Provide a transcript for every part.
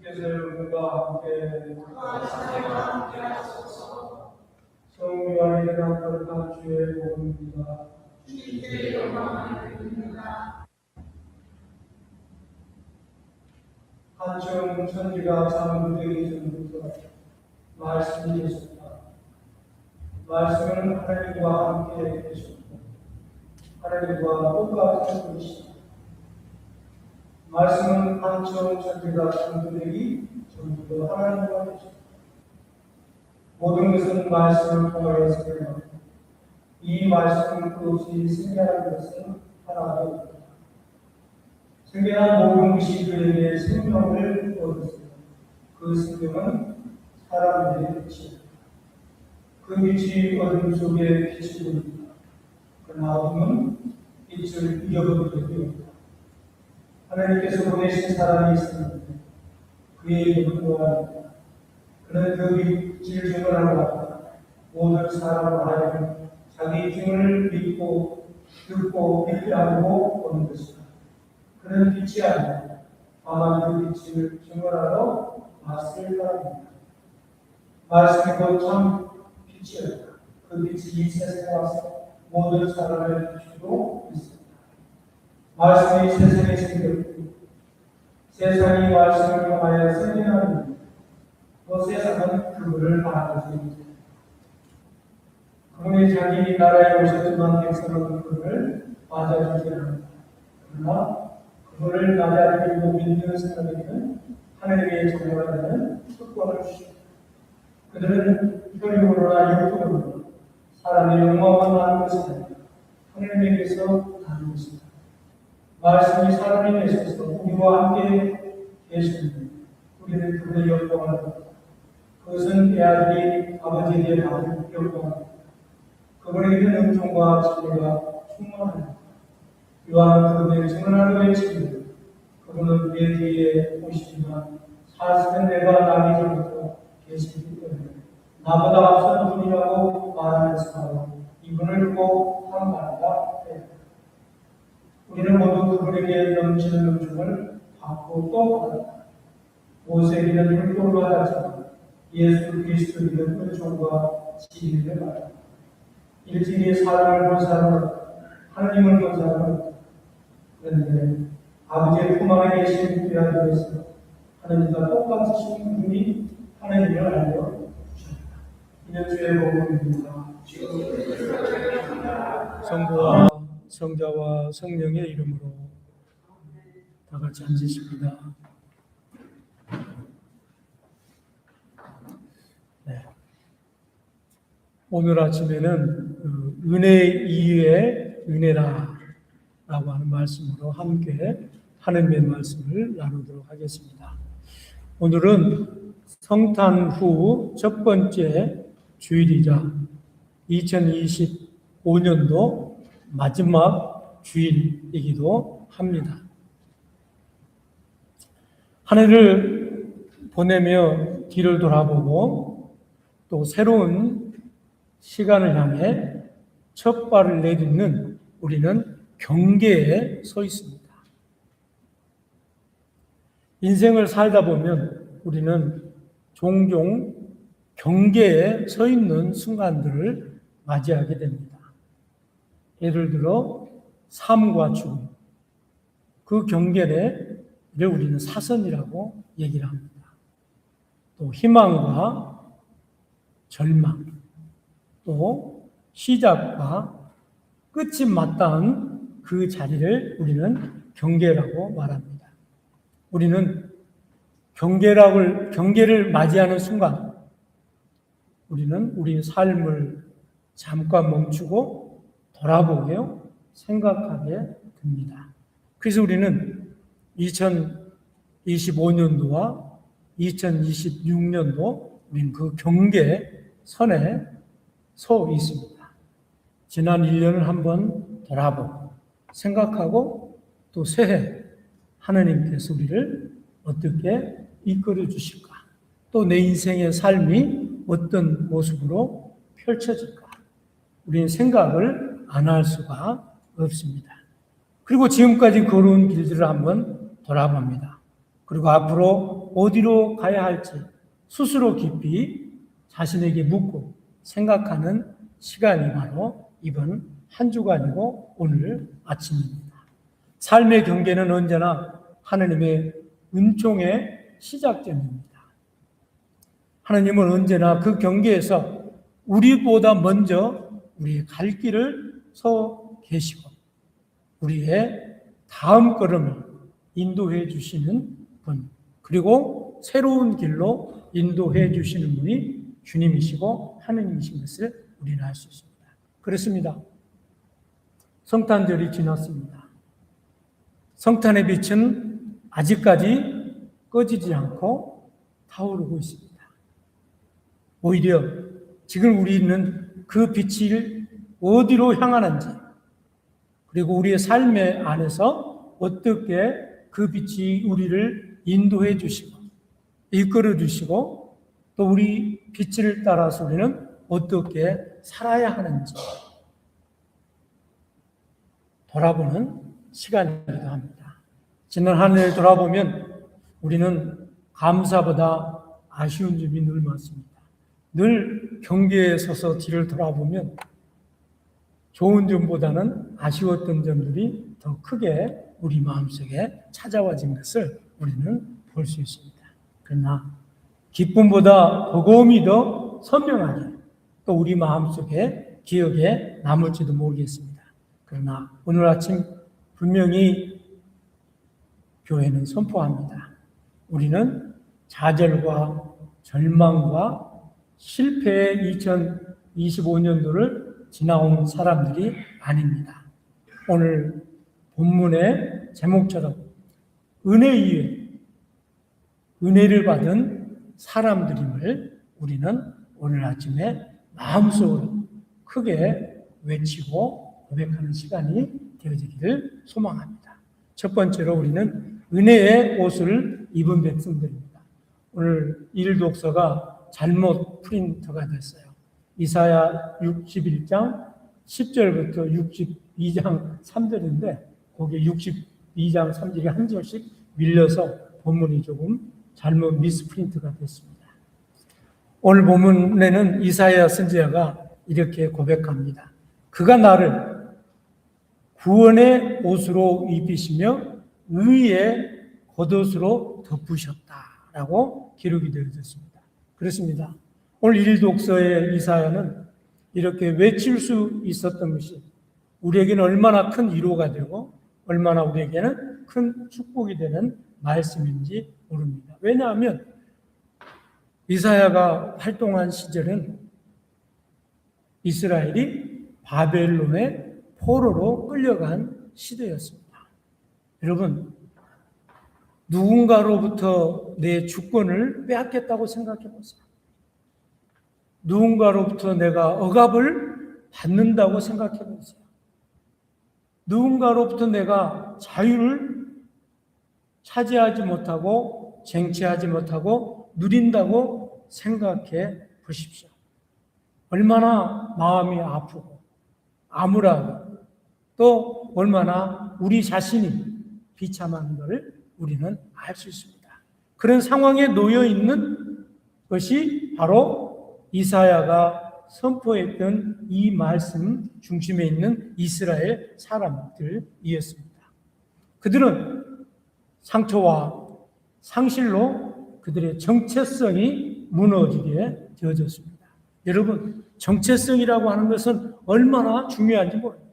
주께서 여러분과 함께 성령의 이름으로 주의 복음입니다. 한층 천지가 창조되기 전부터 말씀이 계셨다. 말씀은 하나님과 함께 계셨고 하나님과 똑같은 분이시다. 말씀은 한층 천지가 창조되기 전부터 하나님과 계셨다. 모든 것은 말씀을 통하여 생겨났고 이 말씀을 그것이 생겨난 것은 하나도 없다. 생겨난 모든 것이 그에게 생명을 얻었습니다. 그 생명은 사람들의 빛이다. 그 빛이 어둠 속에 비치고 있다. 그러나 어둠은 빛을 이겨본 적이 없다. 하나님께서 보내신 사람이 있었는데 그의 이름은 요한이다. 그는 그 빛을 증언하러 왔다. 모든 사람을 하여금 자기 증언을 믿고 듣고 믿게 하고 오는 것이다. 그는 빛이 아니다. 다만 그 빛을 증언하러 왔을 사람입니다. 말씀이 곧 참 빛이었다. 그 빛이 이 세상에 와서 모든 사람을 비추고 있습니다. 말씀이 세상에 생겼고 세상이 말씀을 통하여 생겨나는 또 세상은 그분을 바라보고 있습니다. 그분이 자기 나라에 오셨지만 백성은 그분을 맞아주지 않는다. 그러나 그분을 맞아들이고 믿는 사람에게는 하나님의 자녀가 되는 특권을 주십니다. 그들은 혈육으로나 육으로나 사람의 영광만 나는 것이 아니라 하나님에게서 나는 것입니다. 말씀이 사람이 되셔서 우리와 함께 계시는데 우리는 그분의 영광을 받습니다. 그것은 애아들이 아버지에게 받은 영광입니다. 그분에게는 은총과 진리가 충만합니다. 요한은 그분의 증언하러 외치고 그분은 내 뒤에 오시지만 사실은 내가 나기 전부터 계시기 때문에 나보다 앞선 분이라고 말하면서 이분을 꼭 한말이다. 우리는 모두 그분에게 넘치는 은총을 받고 또 받았다. 모세에게는 율법을 받았지만 예수 그리스도에게는 은총과 진리를 받았다. 일찍이 사람을 본 사람은 하나님을 본 사람은 그런데 아버지의 품 안에 계신 귀하들에서 하나님과 똑같으신 분이 하나님을 알려 주셨다. 이는 주의 복음입니다. 성부와 성자와 성령의 이름으로 다 같이 앉으십니다. 네. 오늘 아침에는 은혜 이외의 은혜라 라고 하는 말씀으로 함께 하나님의 말씀을 나누도록 하겠습니다. 오늘은 성탄 후 첫 번째 주일이자 2025년도 마지막 주일이기도 합니다. 한 해를 보내며 뒤를 돌아보고 또 새로운 시간을 향해 첫 발을 내딛는 우리는 경계에 서 있습니다. 인생을 살다 보면 우리는 종종 경계에 서 있는 순간들을 맞이하게 됩니다. 예를 들어 삶과 죽음, 그 경계를 우리는 사선이라고 얘기를 합니다. 또 희망과 절망, 또 시작과 끝이 맞닿은 그 자리를 우리는 경계라고 말합니다. 우리는 경계를 맞이하는 순간 우리는 우리 삶을 잠깐 멈추고 돌아보고 생각하게 됩니다. 그래서 우리는 2025년도와 2026년도 우리는 그 경계선에 서 있습니다. 지난 1년을 한번 돌아보고 생각하고 또 새해 하나님께서 우리를 어떻게 이끌어 주실까? 또 내 인생의 삶이 어떤 모습으로 펼쳐질까? 우리는 생각을 안 할 수가 없습니다. 그리고 지금까지 걸어온 길들을 한번 돌아봅니다. 그리고 앞으로 어디로 가야 할지 스스로 깊이 자신에게 묻고 생각하는 시간이 바로 이번 한 주간이고 오늘 아침입니다. 삶의 경계는 언제나 하나님의 은총의 시작점입니다. 하나님은 언제나 그 경계에서 우리보다 먼저 우리의 갈 길을 서 계시고 우리의 다음 걸음을 인도해 주시는 분, 그리고 새로운 길로 인도해 주시는 분이 주님이시고 하느님이신 것을 우리는 알 수 있습니다. 그렇습니다. 성탄절이 지났습니다. 성탄의 빛은 아직까지 꺼지지 않고 타오르고 있습니다. 오히려 지금 우리는 그 빛이 어디로 향하는지, 그리고 우리의 삶의 안에서 어떻게 그 빛이 우리를 인도해 주시고 이끌어 주시고 또 우리 빛을 따라서 우리는 어떻게 살아야 하는지 돌아보는 시간이기도 합니다. 지난 한 해를 돌아보면 우리는 감사보다 아쉬운 점이 늘 많습니다. 늘 경계에 서서 뒤를 돌아보면 좋은 점보다는 아쉬웠던 점들이 더 크게 우리 마음속에 찾아와진 것을 우리는 볼 수 있습니다. 그러나 기쁨보다 버거움이 더 선명하게 또 우리 마음속에 기억에 남을지도 모르겠습니다. 그러나 오늘 아침 분명히 교회는 선포합니다. 우리는 좌절과 절망과 실패의 2025년도를 지나온 사람들이 아닙니다. 오늘 본문의 제목처럼 은혜 위에 은혜를 받은 사람들임을 우리는 오늘 아침에 마음속으로 크게 외치고 고백하는 시간이 되어지기를 소망합니다. 첫 번째로 우리는 은혜의 옷을 입은 백성들입니다. 오늘 일독서가 잘못 프린터가 됐어요. 이사야 61장 10절부터 62장 3절인데 거기에 62장 3절이 한 절씩 밀려서 본문이 조금 잘못 미스프린트가 됐습니다. 오늘 본문에는 이사야 선지자가 이렇게 고백합니다. 그가 나를 구원의 옷으로 입히시며 의의 겉옷으로 덮으셨다라고 기록이 되어졌습니다. 그렇습니다. 오늘 1독서의 이사야는 이렇게 외칠 수 있었던 것이 우리에게는 얼마나 큰 위로가 되고 얼마나 우리에게는 큰 축복이 되는 말씀인지 모릅니다. 왜냐하면 이사야가 활동한 시절은 이스라엘이 바벨론의 포로로 끌려간 시대였습니다. 여러분, 누군가로부터 내 주권을 빼앗겠다고 생각해 보세요. 누군가로부터 내가 억압을 받는다고 생각해 보세요. 누군가로부터 내가 자유를 차지하지 못하고 쟁취하지 못하고 누린다고 생각해 보십시오. 얼마나 마음이 아프고 암울하고 또 얼마나 우리 자신이 비참한 것을 우리는 알 수 있습니다. 그런 상황에 놓여 있는 것이 바로 이사야가 선포했던 이 말씀 중심에 있는 이스라엘 사람들이었습니다. 그들은 상처와 상실로 그들의 정체성이 무너지게 되어졌습니다. 여러분, 정체성이라고 하는 것은 얼마나 중요한지 모릅니다.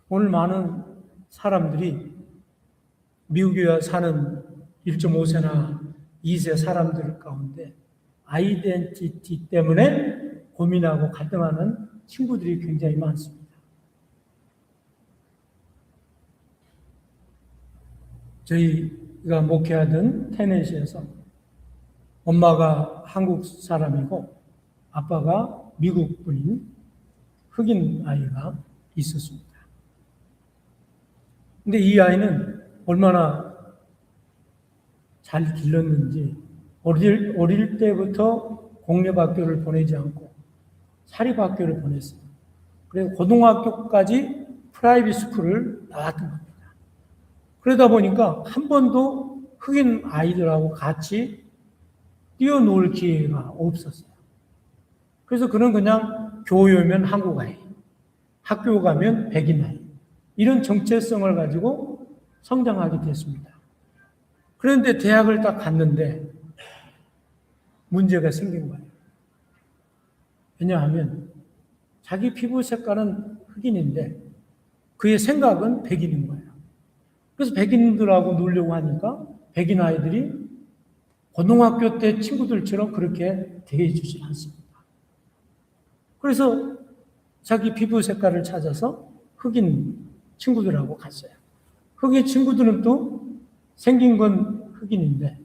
오늘 많은 사람들이 미국에 사는 1.5세나 2세 사람들 가운데 아이덴티티 때문에 고민하고 갈등하는 친구들이 굉장히 많습니다. 저희가 목회하던 테네시에서 엄마가 한국 사람이고 아빠가 미국 분인 흑인 아이가 있었습니다. 근데 이 아이는 얼마나 잘 길렀는지 어릴 때부터 공립학교를 보내지 않고 사립학교를 보냈어요. 그래서 고등학교까지 프라이빗 스쿨을 나왔던 겁니다. 그러다 보니까 한 번도 흑인 아이들하고 같이 뛰어놀 기회가 없었어요. 그래서 그는 그냥 교회 오면 한국 아이, 학교 가면 백인 아이, 이런 정체성을 가지고 성장하게 됐습니다. 그런데 대학을 딱 갔는데 문제가 생긴 거예요. 왜냐하면 자기 피부 색깔은 흑인인데 그의 생각은 백인인 거예요. 그래서 백인들하고 놀려고 하니까 백인 아이들이 고등학교 때 친구들처럼 그렇게 대해주지 않습니다. 그래서 자기 피부 색깔을 찾아서 흑인 친구들하고 갔어요. 흑인 친구들은 또 생긴 건 흑인인데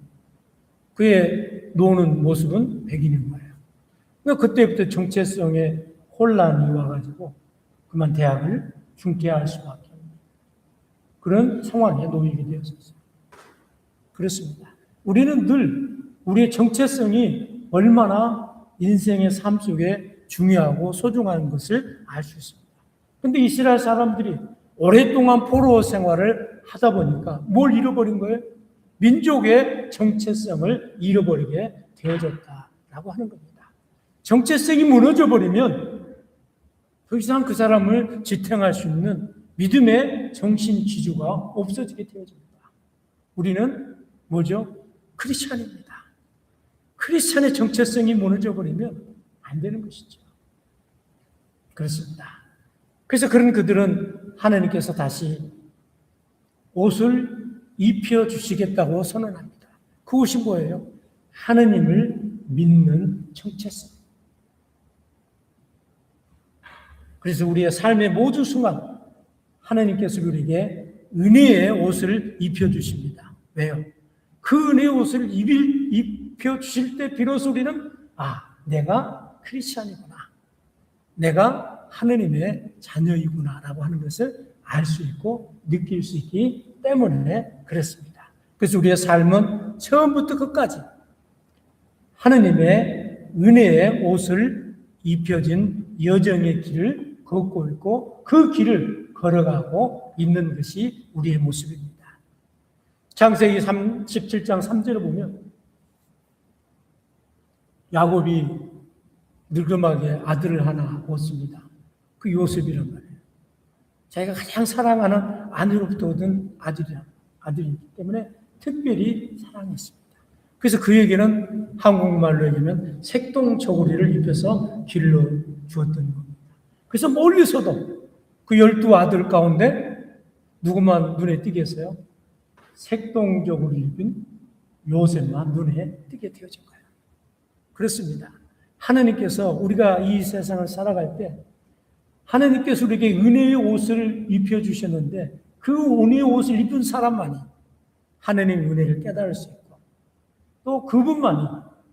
그의 노는 모습은 백인인 거예요. 그러니까 그때부터 정체성에 혼란이 와가지고 그만 대학을 중퇴할 수밖에 없는 그런 상황에 놓이게 되었었어요. 그렇습니다. 우리는 늘 우리의 정체성이 얼마나 인생의 삶 속에 중요하고 소중한 것을 알 수 있습니다. 그런데 이스라엘 사람들이 오랫동안 포로 생활을 하다 보니까 뭘 잃어버린 거예요? 민족의 정체성을 잃어버리게 되어졌다라고 하는 겁니다. 정체성이 무너져 버리면 더 이상 그 사람을 지탱할 수 있는 믿음의 정신 기주가 없어지게 되어집니다. 우리는 뭐죠? 크리스찬입니다. 크리스찬의 정체성이 무너져 버리면 안 되는 것이죠. 그렇습니다. 그래서 그런 그들은 하나님께서 다시 옷을 입혀주시겠다고 선언합니다. 그 옷이 뭐예요? 하나님을 믿는 정체성. 그래서 우리의 삶의 모든 순간 하나님께서 우리에게 은혜의 옷을 입혀주십니다. 왜요? 그 은혜의 옷을 입혀주실 때 비로소 우리는 내가 크리스찬이구나. 내가 하나님의 자녀이구나 라고 하는 것을 알 수 있고 느낄 수 있기 때문에 그렇습니다. 그래서 우리의 삶은 처음부터 끝까지 하나님의 은혜의 옷을 입혀진 여정의 길을 걷고 있고 그 길을 걸어가고 있는 것이 우리의 모습입니다. 창세기 37장 3절을 보면 야곱이 늙음하게 아들을 하나 얻습니다. 그 요셉이란 말이에요. 자기가 가장 사랑하는 아내로부터 얻은 아들이기 때문에 특별히 사랑했습니다. 그래서 그에게는 한국말로 얘기하면 색동저고리를 입혀서 길러 주었던 겁니다. 그래서 멀리서도 그 12아들 가운데 누구만 눈에 띄겠어요? 색동저고리 입은 요셉만 눈에 띄게 되어진 거예요. 그렇습니다. 하나님께서 우리가 이 세상을 살아갈 때 하나님께서 우리에게 은혜의 옷을 입혀주셨는데 그 은혜의 옷을 입은 사람만이 하나님의 은혜를 깨달을 수 있고 또 그분만이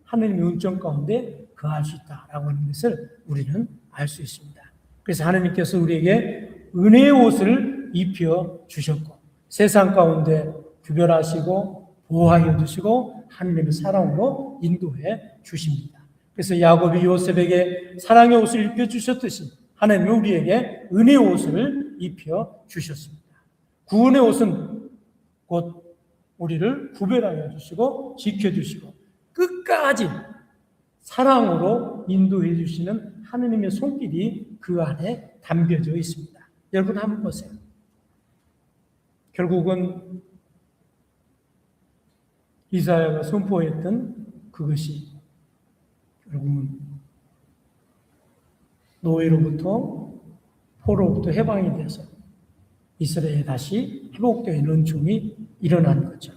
하나님의 은총 가운데 거할 수 있다라고 하는 것을 우리는 알 수 있습니다. 그래서 하나님께서 우리에게 은혜의 옷을 입혀주셨고 세상 가운데 구별하시고 보호하여 주시고 하나님의 사랑으로 인도해 주십니다. 그래서 야곱이 요셉에게 사랑의 옷을 입혀주셨듯이 하나님은 우리에게 은혜의 옷을 입혀주셨습니다. 구원의 옷은 곧 우리를 구별하여 주시고 지켜주시고 끝까지 사랑으로 인도해 주시는 하나님의 손길이 그 안에 담겨져 있습니다. 여러분 한번 보세요. 결국은 이사야가 선포했던 그것이 결국은 노예로부터 포로로부터 해방이 돼서 이스라엘에 다시 회복되는 은총이 일어난 거죠.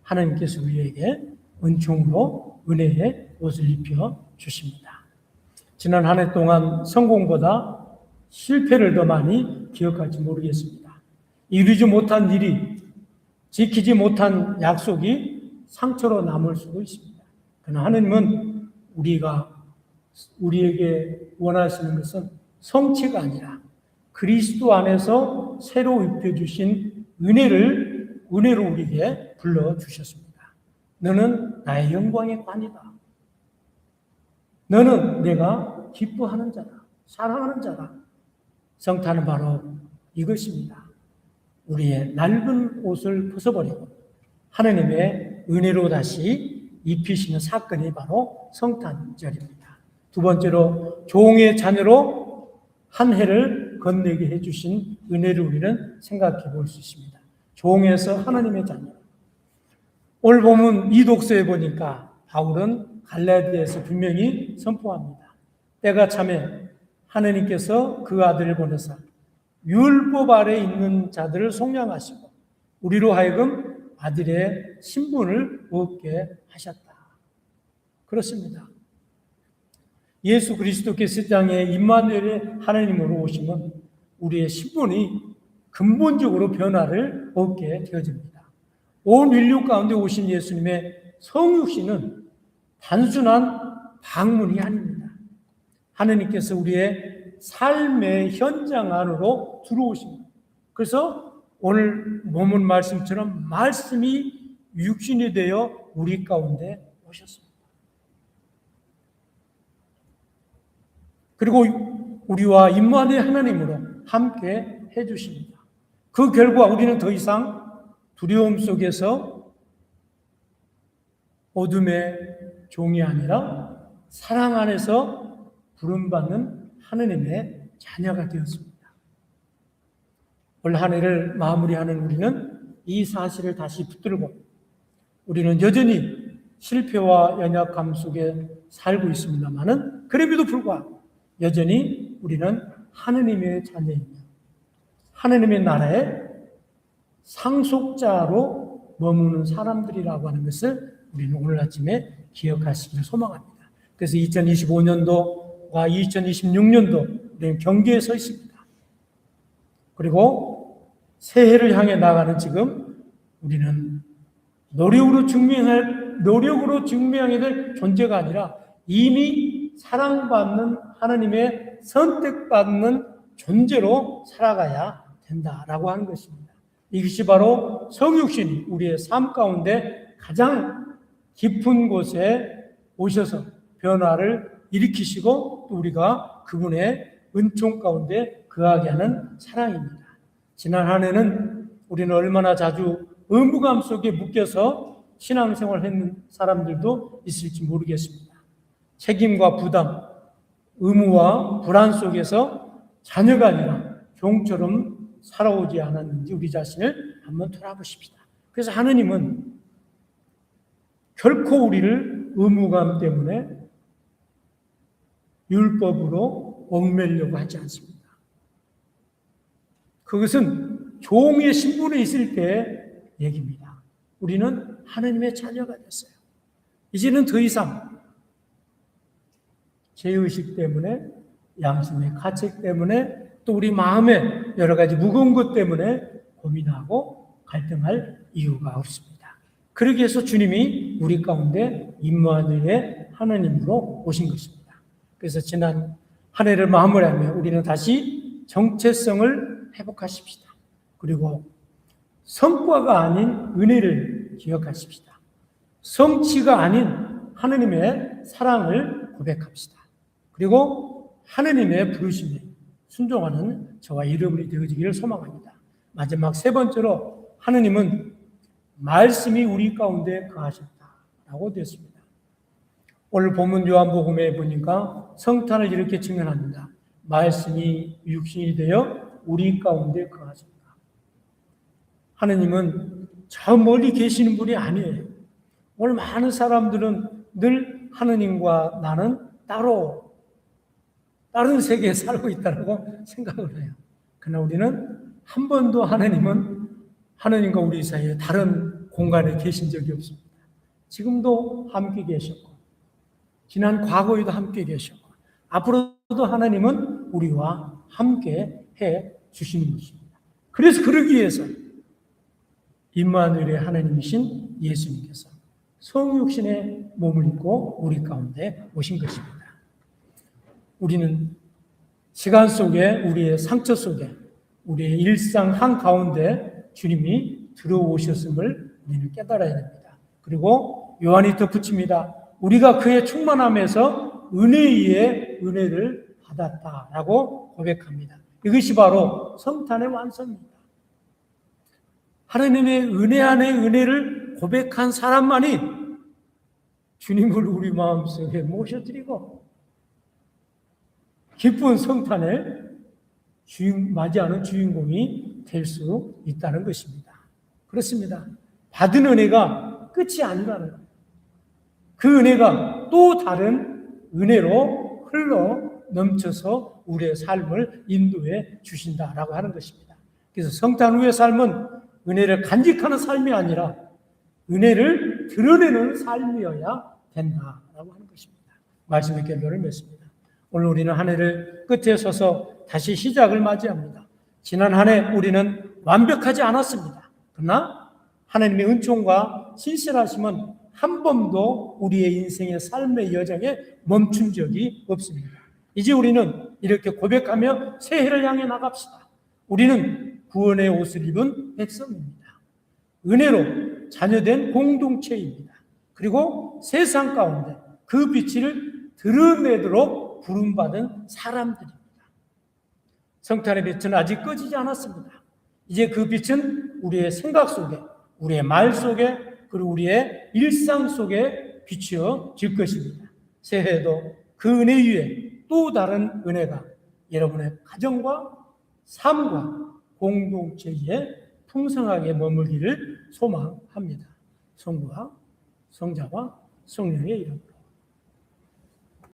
하나님께서 우리에게 은총으로 은혜의 옷을 입혀 주십니다. 지난 한 해 동안 성공보다 실패를 더 많이 기억할지 모르겠습니다. 이루지 못한 일이 지키지 못한 약속이 상처로 남을 수도 있습니다. 그러나 하나님은 우리에게 원하시는 것은 성취가 아니라 그리스도 안에서 새로 입혀주신 은혜로 우리에게 불러주셨습니다. 너는 나의 영광의 관이다. 너는 내가 기뻐하는 자다. 사랑하는 자다. 성탄은 바로 이것입니다. 우리의 낡은 옷을 벗어버리고 하느님의 은혜로 다시 입히시는 사건이 바로 성탄절입니다. 두 번째로 종의 자녀로 한 해를 건네게 해주신 은혜를 우리는 생각해 볼 수 있습니다. 종에서 하나님의 자녀. 오늘 보면 이 독서에 보니까 바울은 갈라디아에서 분명히 선포합니다. 때가 차면 하나님께서 그 아들을 보내사 율법 아래 있는 자들을 속량하시고 우리로 하여금 아들의 신분을 얻게 하셨다. 그렇습니다. 예수 그리스도께서 땅에 임마누엘의 하나님으로 오시면 우리의 신분이 근본적으로 변화를 얻게 되어집니다. 온 인류 가운데 오신 예수님의 성육신은 단순한 방문이 아닙니다. 하느님께서 우리의 삶의 현장 안으로 들어오십니다. 그래서 오늘 본문 말씀처럼 말씀이 육신이 되어 우리 가운데 오셨습니다. 그리고 우리와 임마누엘 하나님으로 함께 해주십니다. 그 결과 우리는 더 이상 두려움 속에서 어둠의 종이 아니라 사랑 안에서 부름받는 하느님의 자녀가 되었습니다. 올 한 해를 마무리하는 우리는 이 사실을 다시 붙들고 우리는 여전히 실패와 연약함 속에 살고 있습니다만은 그럼에도 불구하고 여전히 우리는 하느님의 자녀이며 하느님의 나라의 상속자로 머무는 사람들이라고 하는 것을 우리는 오늘 아침에 기억하시기를 소망합니다. 그래서 2025년도와 2026년도 우리는 경계에 서 있습니다. 그리고 새해를 향해 나가는 지금 우리는 노력으로 증명해야 될 존재가 아니라 이미 사랑받는 하나님의 선택받는 존재로 살아가야 된다라고 하는 것입니다. 이것이 바로 성육신이 우리의 삶 가운데 가장 깊은 곳에 오셔서 변화를 일으키시고 또 우리가 그분의 은총 가운데 거하게 하는 사랑입니다. 지난 한 해는 우리는 얼마나 자주 의무감 속에 묶여서 신앙생활을 했는 사람들도 있을지 모르겠습니다. 책임과 부담, 의무와 불안 속에서 자녀가 아니라 종처럼 살아오지 않았는지 우리 자신을 한번 돌아보십시다. 그래서 하느님은 결코 우리를 의무감 때문에 율법으로 얽매려고 하지 않습니다. 그것은 종의 신분에 있을 때의 얘기입니다. 우리는 하느님의 자녀가 됐어요. 이제는 더 이상 죄의식 때문에, 양심의 가책 때문에, 또 우리 마음에 여러 가지 무거운 것 때문에 고민하고 갈등할 이유가 없습니다. 그러기 위해서 주님이 우리 가운데 임마누엘의 하나님으로 오신 것입니다. 그래서 지난 한 해를 마무리하며 우리는 다시 정체성을 회복하십시다. 그리고 성과가 아닌 은혜를 기억하십시다. 성취가 아닌 하느님의 사랑을 고백합시다. 그리고 하느님의 부르심에 순종하는 저와 여러분이 되어지기를 소망합니다. 마지막 세 번째로 하느님은 말씀이 우리 가운데 거하셨다라고 되었습니다. 오늘 본문 요한복음에 보니까 성탄을 이렇게 증언합니다. 말씀이 육신이 되어 우리 가운데 거하셨다. 하느님은 저 멀리 계시는 분이 아니에요. 오늘 많은 사람들은 늘 하느님과 나는 따로 다른 세계에 살고 있다고 생각을 해요. 그러나 우리는 한 번도 하느님과 우리 사이에 다른 공간에 계신 적이 없습니다. 지금도 함께 계셨고 지난 과거에도 함께 계셨고 앞으로도 하나님은 우리와 함께 해 주시는 것입니다. 그래서 그러기 위해서 임마누엘의 하나님이신 예수님께서 성육신의 몸을 입고 우리 가운데 오신 것입니다. 우리는 시간 속에 우리의 상처 속에 우리의 일상 한가운데 주님이 들어오셨음을 우리는 깨달아야 됩니다. 그리고 요한이 덧붙입니다. 우리가 그의 충만함에서 은혜에 의해 은혜를 받았다라고 고백합니다. 이것이 바로 성탄의 완성입니다. 하나님의 은혜 안에 은혜를 고백한 사람만이 주님을 우리 마음속에 모셔드리고 기쁜 성탄에 맞이하는 주인공이 될 수 있다는 것입니다. 그렇습니다. 받은 은혜가 끝이 아니라는 거예요. 그 은혜가 또 다른 은혜로 흘러 넘쳐서 우리의 삶을 인도해 주신다라고 하는 것입니다. 그래서 성탄 후의 삶은 은혜를 간직하는 삶이 아니라 은혜를 드러내는 삶이어야 된다라고 하는 것입니다. 말씀의 결론을 맺습니다. 오늘 우리는 한 해를 끝에 서서 다시 시작을 맞이합니다. 지난 한 해 우리는 완벽하지 않았습니다. 그러나 하나님의 은총과 신실하심은 한 번도 우리의 인생의 삶의 여정에 멈춘 적이 없습니다. 이제 우리는 이렇게 고백하며 새해를 향해 나갑시다. 우리는 구원의 옷을 입은 백성입니다. 은혜로 자녀된 공동체입니다. 그리고 세상 가운데 그 빛을 드러내도록 부름받은 사람들입니다. 성탄의 빛은 아직 꺼지지 않았습니다. 이제 그 빛은 우리의 생각 속에, 우리의 말 속에, 그리고 우리의 일상 속에 비추어질 것입니다. 새해에도 그 은혜 위에 또 다른 은혜가 여러분의 가정과 삶과 공동체에 풍성하게 머물기를 소망합니다. 성부와 성자와 성령의 이름으로.